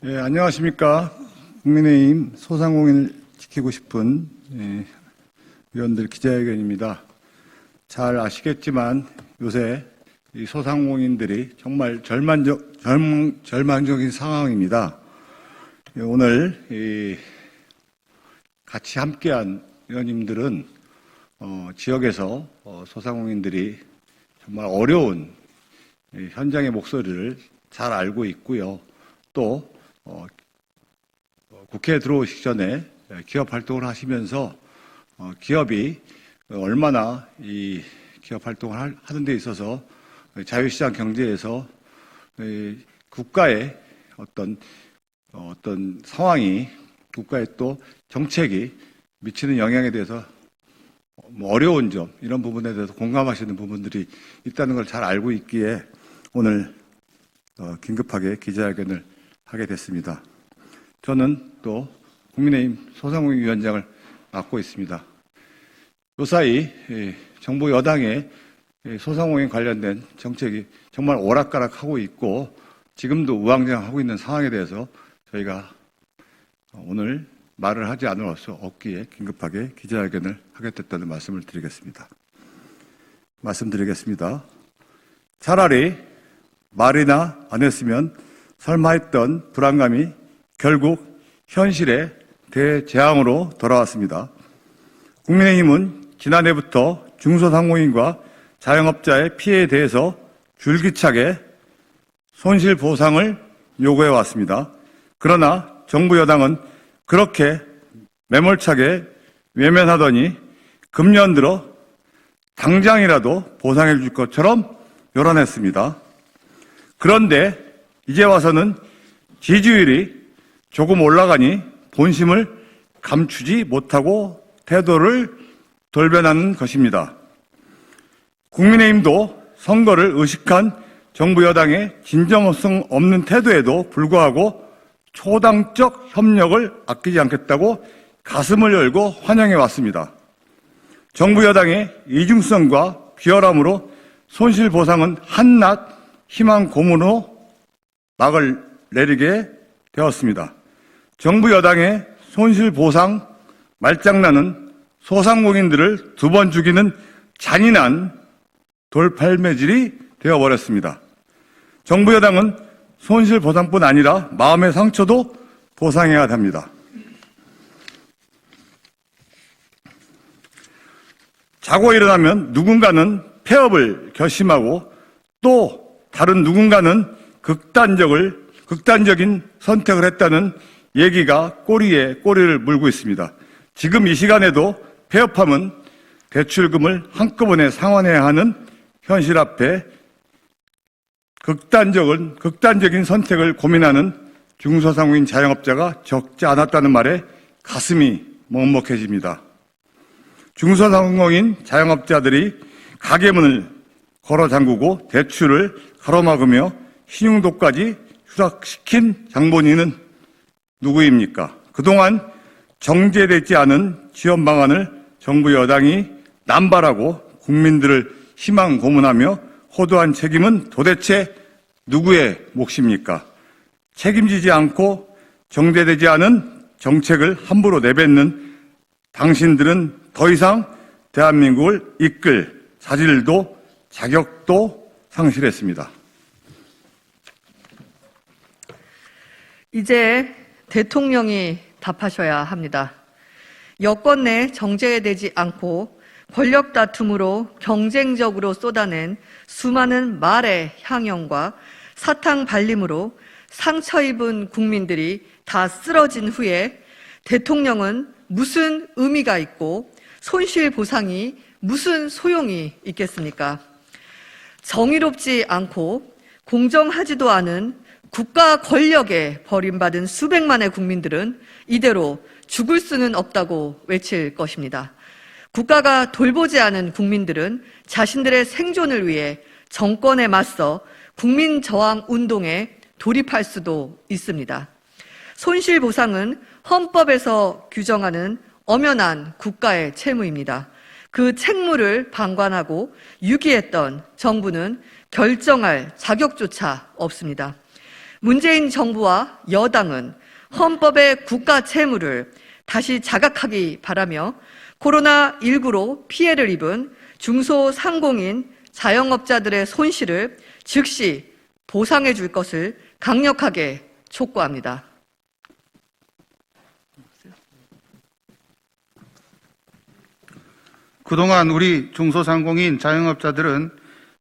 안녕하십니까. 국민의힘 소상공인을 지키고 싶은 위원들 기자회견입니다. 잘 아시겠지만 요새 이 소상공인들이 정말 절망적인 상황입니다. 오늘 같이 함께한 의원님들은 지역에서 소상공인들이 정말 어려운 현장의 목소리를 잘 알고 있고요. 또 국회에 들어오시기 전에 기업 활동을 하시면서 기업이 얼마나 이 기업 활동을 하는 데 있어서 자유시장 경제에서 국가의 어떤 상황이, 국가의 또 정책이 미치는 영향에 대해서 어려운 점, 이런 부분에 대해서 공감하시는 부분들이 있다는 걸 잘 알고 있기에 오늘 긴급하게 기자회견을 하게 됐습니다. 저는 또 국민의힘 소상공인 위원장을 맡고 있습니다. 요사이 정부 여당의 소상공인 관련된 정책이 정말 오락가락하고 있고 지금도 우왕좌왕하고 있는 상황에 대해서 저희가 오늘 말을 하지 않을 수 없기에 긴급하게 기자회견을 하게 됐다는 말씀드리겠습니다. 차라리 말이나 안 했으면 설마 했던 불안감이 결국 현실의 대재앙으로 돌아왔습니다. 국민의힘은 지난해부터 중소상공인과 자영업자의 피해에 대해서 줄기차게 손실보상을 요구해 왔습니다. 그러나 정부 여당은 그렇게 매몰차게 외면하더니 금년 들어 당장이라도 보상해 줄 것처럼 요란했습니다. 그런데 이제 와서는 지지율이 조금 올라가니 본심을 감추지 못하고 태도를 돌변하는 것입니다. 국민의힘도 선거를 의식한 정부 여당의 진정성 없는 태도에도 불구하고 초당적 협력을 아끼지 않겠다고 가슴을 열고 환영해 왔습니다. 정부 여당의 이중성과 비열함으로 손실보상은 한낱 희망 고문으로 막을 내리게 되었습니다. 정부 여당의 손실보상 말장난은 소상공인들을 두 번 죽이는 잔인한 돌팔매질이 되어버렸습니다. 정부 여당은 손실보상뿐 아니라 마음의 상처도 보상해야 합니다. 자고 일어나면 누군가는 폐업을 결심하고 또 다른 누군가는 극단적인 선택을 했다는 얘기가 꼬리에 꼬리를 물고 있습니다. 지금 이 시간에도 폐업하면 대출금을 한꺼번에 상환해야 하는 현실 앞에 극단적인 선택을 고민하는 중소상공인 자영업자가 적지 않았다는 말에 가슴이 먹먹해집니다. 중소상공인 자영업자들이 가게문을 걸어 잠그고 대출을 가로막으며 신용도까지 추락시킨 장본인은 누구입니까? 그동안 정제되지 않은 지원 방안을 정부 여당이 남발하고 국민들을 희망 고문하며 호도한 책임은 도대체 누구의 몫입니까? 책임지지 않고 정제되지 않은 정책을 함부로 내뱉는 당신들은 더 이상 대한민국을 이끌 자질도 자격도 상실했습니다. 이제 대통령이 답하셔야 합니다. 여권 내 정제되지 않고 권력 다툼으로 경쟁적으로 쏟아낸 수많은 말의 향연과 사탕 발림으로 상처 입은 국민들이 다 쓰러진 후에 대통령은 무슨 의미가 있고 손실보상이 무슨 소용이 있겠습니까? 정의롭지 않고 공정하지도 않은 국가 권력에 버림받은 수백만의 국민들은 이대로 죽을 수는 없다고 외칠 것입니다. 국가가 돌보지 않은 국민들은 자신들의 생존을 위해 정권에 맞서 국민저항 운동에 돌입할 수도 있습니다. 손실보상은 헌법에서 규정하는 엄연한 국가의 채무입니다. 그 책무를 방관하고 유기했던 정부는 결정할 자격조차 없습니다. 문재인 정부와 여당은 헌법의 국가 채무를 다시 자각하기 바라며 코로나19로 피해를 입은 중소상공인 자영업자들의 손실을 즉시 보상해 줄 것을 강력하게 촉구합니다. 그동안 우리 중소상공인 자영업자들은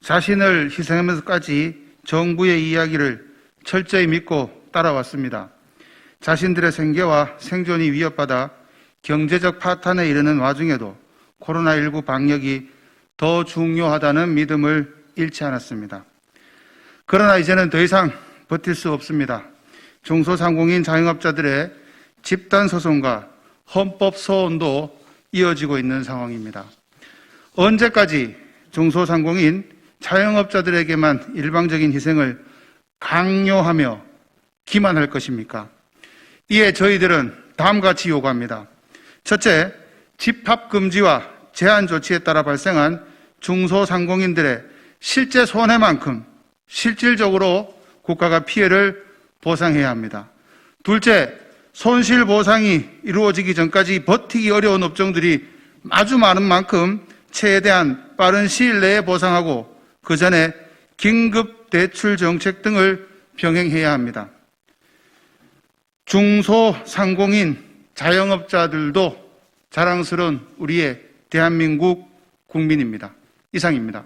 자신을 희생하면서까지 정부의 이야기를 철저히 믿고 따라왔습니다. 자신들의 생계와 생존이 위협받아 경제적 파탄에 이르는 와중에도 코로나19 방역이 더 중요하다는 믿음을 잃지 않았습니다. 그러나 이제는 더 이상 버틸 수 없습니다. 중소상공인 자영업자들의 집단소송과 헌법소원도 이어지고 있는 상황입니다. 언제까지 중소상공인 자영업자들에게만 일방적인 희생을 강요하며 기만할 것입니까? 이에 저희들은 다음과 같이 요구합니다. 첫째, 집합금지와 제한 조치에 따라 발생한 중소상공인들의 실제 손해만큼 실질적으로 국가가 피해를 보상해야 합니다. 둘째, 손실보상이 이루어지기 전까지 버티기 어려운 업종들이 아주 많은 만큼 최대한 빠른 시일 내에 보상하고 그 전에 긴급대출 정책 등을 병행해야 합니다. 중소상공인 자영업자들도 자랑스러운 우리의 대한민국 국민입니다. 이상입니다.